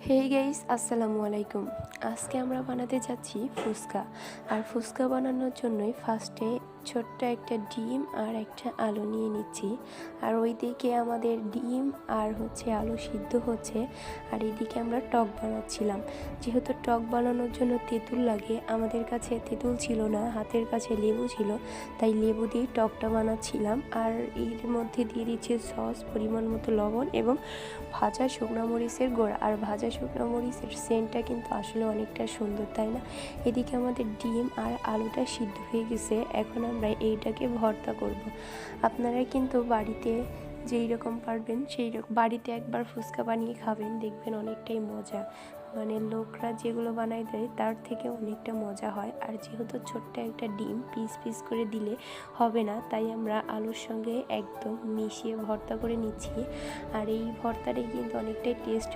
Hey guys, আসসালামু আলাইকুম। আজকে আমরা বানাতে যাচ্ছি ফুচকা। আর ফুচকা বানানোর জন্যই ফার্স্টে ছোট্ট একটা ডিম আর একটা আলু নিয়ে নিচ্ছি। আর ওইদিকে আমাদের ডিম আর আলু সিদ্ধ হচ্ছে। আর এইদিকে আমরা টক বানাচ্ছিলাম। যেহেতু টক বানানোর জন্য তেঁতুল লাগে, আমাদের কাছে তেঁতুল ছিল না, হাতের কাছে লেবু ছিল, তাই লেবু দিয়ে টকটা বানাচ্ছিলাম। আর এর মধ্যে দিয়ে দিচ্ছি সস, পরিমাণ মতো লবণ এবং ভাজা শুকনো মরিচের গুঁড়া। আর ভাজা শুকনো মরিচের সেন্টটা কিন্তু আসলে অনেকটা সুন্দর, তাই না? এদিকে আমাদের ডিম আর আলুটা সিদ্ধ হয়ে গেছে, এখন আমরা এইটাকে ভর্তা করব। আপনারা কিন্তু বাড়িতে যেই রকম পারবেন সেই রকম বাড়িতে একবার ফুচকা বানিয়ে খাবেন, দেখবেন অনেকটাই মজা। মানে লোকরা যেগুলো বানায় দেয় তার থেকে অনেকটা মজা হয়। আর যেহেতু ছোট্ট একটা ডিম পিস পিস করে দিলে হবে না, তাই আমরা আলুর সঙ্গে একদম মিশিয়ে ভর্তা করে নিচ্ছি। আর এই ভর্তাটাই কিন্তু অনেকটাই টেস্ট